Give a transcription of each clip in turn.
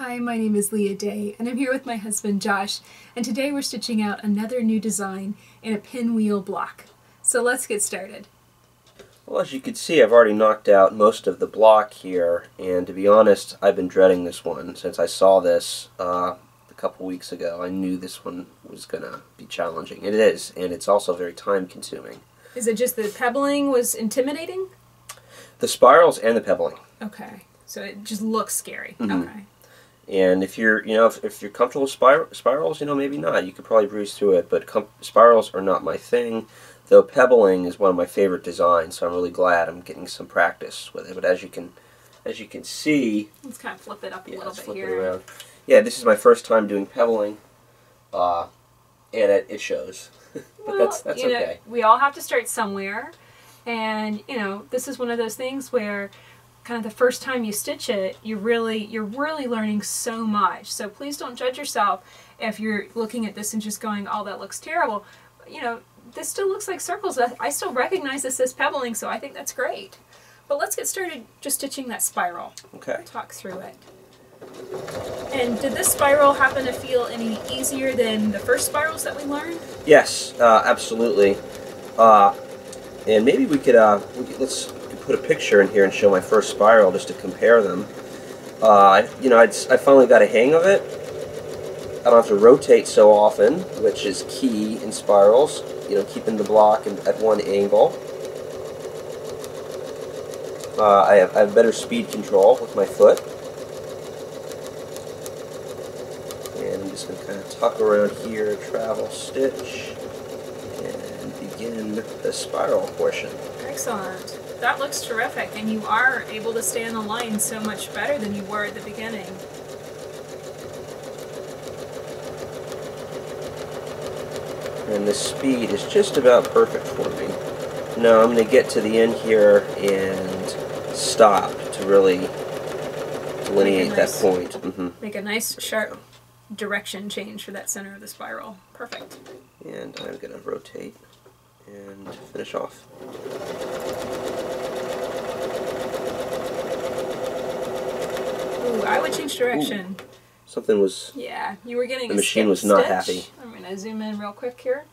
Hi, my name is Leah Day, and I'm here with my husband Josh, and today we're stitching out another new design in a pinwheel block. So let's get started. Well, as you can see, I've already knocked out most of the block here, and to be honest, I've been dreading this one since I saw this a couple weeks ago. I knew this one was going to be challenging. It is, and it's also very time-consuming. Is it just the pebbling was intimidating? The spirals and the pebbling. Okay, so it just looks scary. Mm-hmm. Okay. And if you're, if you're comfortable with spirals, maybe not. You could probably breeze through it, but spirals are not my thing. Though pebbling is one of my favorite designs, so I'm really glad I'm getting some practice with it. But as you can see, let's kind of flip it up a little bit flip here. it around. Yeah, this is my first time doing pebbling, and it shows. But well, that's okay. We all have to start somewhere, and this is one of those things where kind of the first time you stitch it, you're really learning so much. So please don't judge yourself if you're looking at this and just going, "Oh, that looks terrible." This still looks like circles. I still recognize this as pebbling, so I think that's great. But let's get started just stitching that spiral. Okay. Talk through it. And did this spiral happen to feel any easier than the first spirals that we learned? Yes, absolutely. And maybe we could let's put a picture in here and show my first spiral just to compare them. I finally got a hang of it. I don't have to rotate so often, which is key in spirals. Keeping the block at one angle. I have better speed control with my foot. And I'm just going to kind of tuck around here, travel stitch, and begin the spiral portion. Excellent. That looks terrific, and you are able to stay on the line so much better than you were at the beginning. And the speed is just about perfect for me. Now I'm going to get to the end here and stop to really delineate that point. Mm-hmm. Make a nice sharp direction change for that center of the spiral. Perfect. And I'm going to rotate and finish off. Ooh, I would change direction. Ooh. Something was... Yeah, you were getting the machine was not happy. I'm going to zoom in real quick here.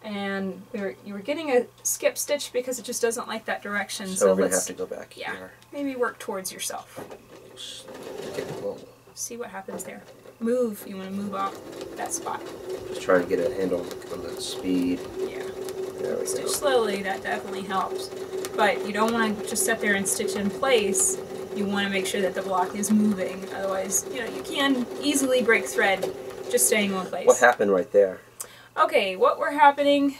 And you were getting a skip stitch because it just doesn't like that direction. So we're going to have to go back here. Yeah, maybe work towards yourself. See what happens there. Move. You want to move off that spot. Just trying to get a handle on the speed. Yeah. There we Stitch go. slowly. That definitely helps. But you don't want to just sit there and stitch in place. You want to make sure that the block is moving. Otherwise, you can easily break thread just staying in one place. What happened right there? Okay, what we're happening,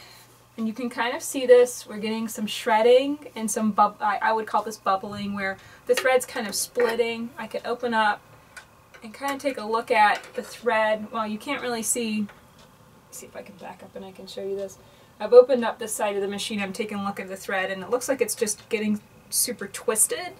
and you can kind of see this, we're getting some shredding and some I would call this bubbling, where the thread's kind of splitting. I could open up and kind of take a look at the thread. Well, you can't really see. See if I can back up and I can show you this. I've opened up this side of the machine. I'm taking a look at the thread, and it looks like it's just getting super twisted.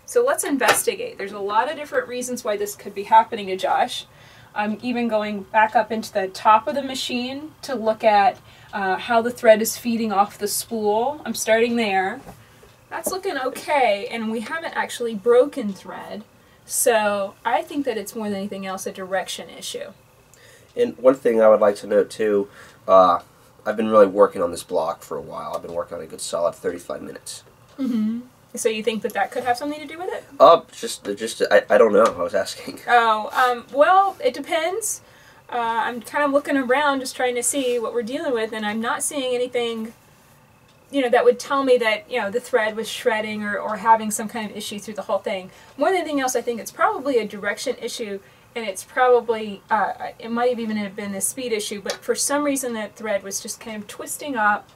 So let's investigate. There's a lot of different reasons why this could be happening to Josh. I'm even going back up into the top of the machine to look at how the thread is feeding off the spool. I'm starting there. That's looking okay, and we haven't actually broken thread. So I think that it's more than anything else a direction issue. And one thing I would like to note too, I've been really working on this block for a while. I've been working on a good solid 35 minutes. Mm-hmm. So you think that that could have something to do with it? I don't know. I was asking. Oh, well, it depends. I'm kind of looking around just trying to see what we're dealing with, and I'm not seeing anything, that would tell me that, the thread was shredding or having some kind of issue through the whole thing. More than anything else, I think it's probably a direction issue, and it's probably, it might have even have been a speed issue, but for some reason that thread was just kind of twisting up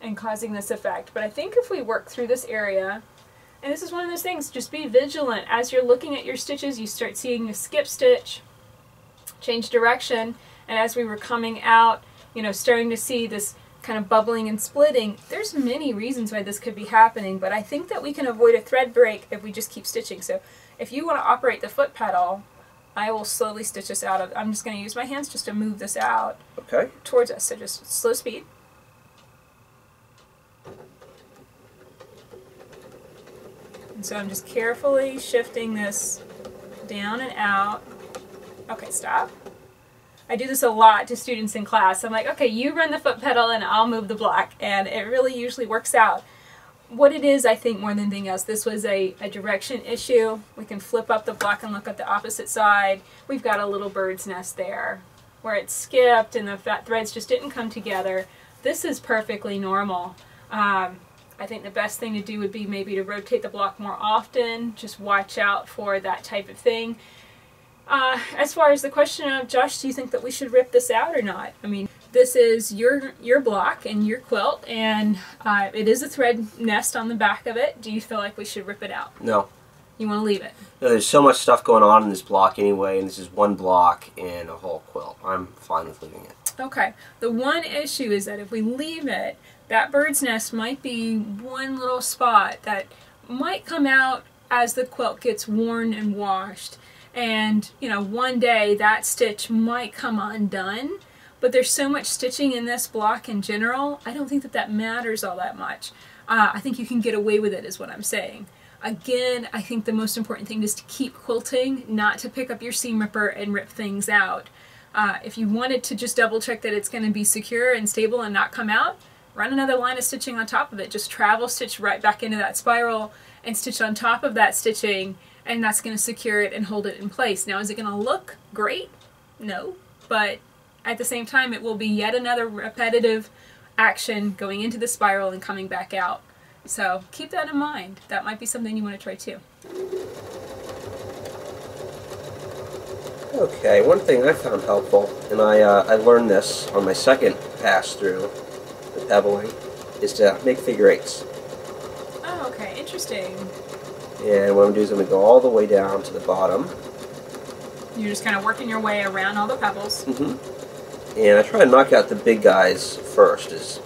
and causing this effect. But I think if we work through this area, and this is one of those things, just be vigilant. As you're looking at your stitches, you start seeing a skip stitch, change direction, and as we were coming out, starting to see this kind of bubbling and splitting, there's many reasons why this could be happening, but I think that we can avoid a thread break if we just keep stitching. So if you want to operate the foot pedal, I will slowly stitch this out. I'm just going to use my hands just to move this out towards us, so just slow speed. And so I'm just carefully shifting this down and out. Okay, stop. I do this a lot to students in class. I'm like, okay, you run the foot pedal and I'll move the block. And it really usually works out. What it is, I think, more than anything else, this was a direction issue. We can flip up the block and look at the opposite side. We've got a little bird's nest there where it skipped and the threads just didn't come together. This is perfectly normal. I think the best thing to do would be maybe to rotate the block more often. Just watch out for that type of thing. As far as the question of, Josh, do you think that we should rip this out or not? I mean, this is your block and your quilt, and it is a thread nest on the back of it. Do you feel like we should rip it out? No. You want to leave it? No, there's so much stuff going on in this block anyway, and this is one block in a whole quilt. I'm fine with leaving it. Okay. The one issue is that if we leave it, that bird's nest might be one little spot that might come out as the quilt gets worn and washed. And, you know, one day that stitch might come undone, but there's so much stitching in this block in general, I don't think that that matters all that much. I think you can get away with it is what I'm saying. Again, I think the most important thing is to keep quilting, not to pick up your seam ripper and rip things out. If you wanted to just double check that it's going to be secure and stable and not come out, run another line of stitching on top of it. Just travel stitch right back into that spiral and stitch on top of that stitching, and that's going to secure it and hold it in place. Now, is it going to look great? No, but at the same time, it will be yet another repetitive action going into the spiral and coming back out. So keep that in mind. That might be something you want to try too. Okay, one thing I found helpful, and I learned this on my second pass through the pebbling, is to make figure eights. Oh, okay, interesting. And what I'm going to do is I'm going to go all the way down to the bottom. You're just kind of working your way around all the pebbles. Mm-hmm. And I try to knock out the big guys first as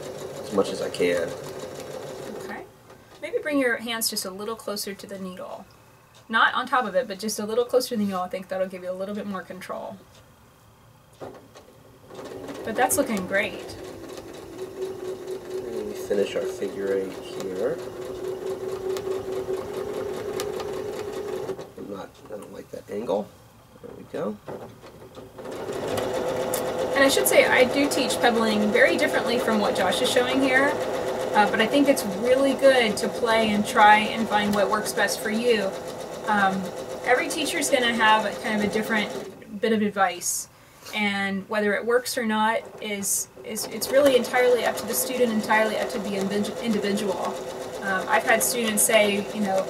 much as I can. Okay. Maybe bring your hands just a little closer to the needle. Not on top of it, but just a little closer to the needle. I think that'll give you a little bit more control. But that's looking great. And we finish our figure eight here. I don't like that angle. There we go. And I should say, I do teach pebbling very differently from what Josh is showing here, but I think it's really good to play and try and find what works best for you. Every teacher is going to have kind of a different bit of advice, and whether it works or not it's really entirely up to the student, entirely up to the individual. I've had students say, you know,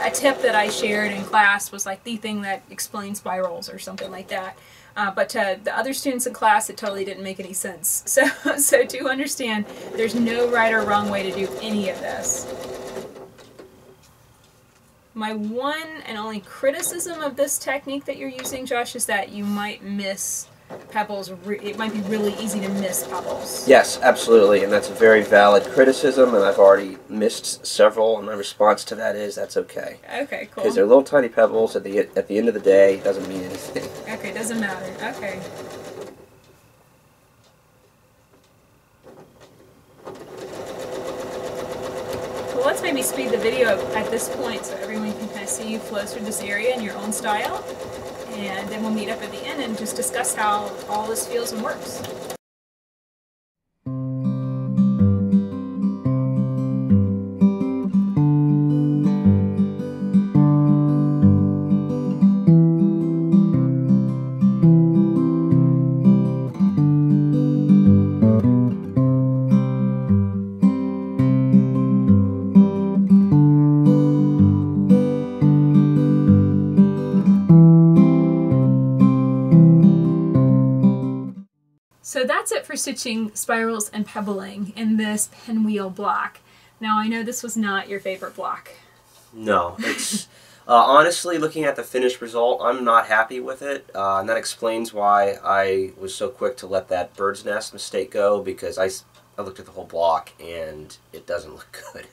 a tip that I shared in class was like the thing that explains spirals or something like that. But to the other students in class, it totally didn't make any sense. So do understand, there's no right or wrong way to do any of this. My one and only criticism of this technique that you're using, Josh, is that you might miss pebbles. It might be really easy to miss pebbles. Yes, absolutely, and that's a very valid criticism, and I've already missed several, and my response to that is that's okay. Okay, cool. Because they're little tiny pebbles. At the end of the day, it doesn't mean anything. Okay, doesn't matter. Okay. Well, let's maybe speed the video at this point so everyone can kind of see you flow through this area in your own style. And then we'll meet up at the end and just discuss how all this feels and works. So that's it for stitching spirals and pebbling in this pinwheel block. Now I know this was not your favorite block. No, it's honestly, looking at the finished result, I'm not happy with it, and that explains why I was so quick to let that bird's nest mistake go, because I looked at the whole block and it doesn't look good.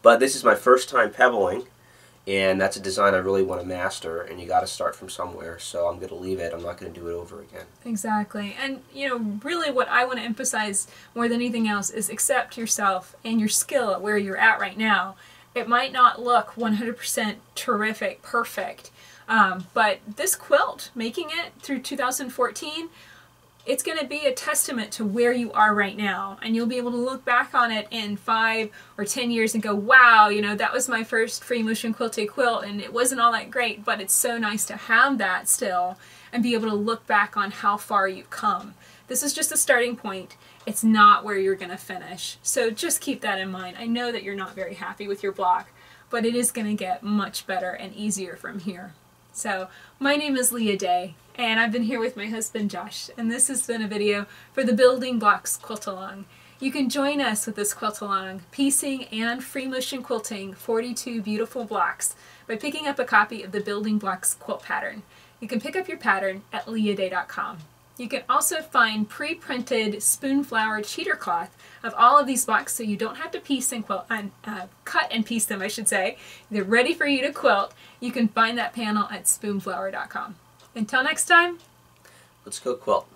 But this is my first time pebbling, and that's a design I really want to master, and you got to start from somewhere, so I'm going to leave it. I'm not going to do it over again. Exactly. And, you know, really what I want to emphasize more than anything else is accept yourself and your skill at where you're at right now, It might not look 100% terrific, perfect, but this quilt, making it through 2014, it's going to be a testament to where you are right now, and you'll be able to look back on it in 5 or 10 years and go, wow, you know, that was my first free motion quilted quilt and it wasn't all that great, but it's so nice to have that still and be able to look back on how far you've come. This is just a starting point. It's not where you're going to finish. So just keep that in mind. I know that you're not very happy with your block, but it is going to get much better and easier from here. So my name is Leah Day, and I've been here with my husband Josh, and this has been a video for the Building Blocks Quilt Along. You can join us with this quilt along, piecing and free motion quilting 42 beautiful blocks by picking up a copy of the Building Blocks quilt pattern. You can pick up your pattern at leahday.com. You can also find pre-printed spoon flower cheater cloth of all of these blocks, so you don't have to piece and quilt and cut and piece them, I should say. They're ready for you to quilt. You can find that panel at spoonflower.com. Until next time, Let's go quilt.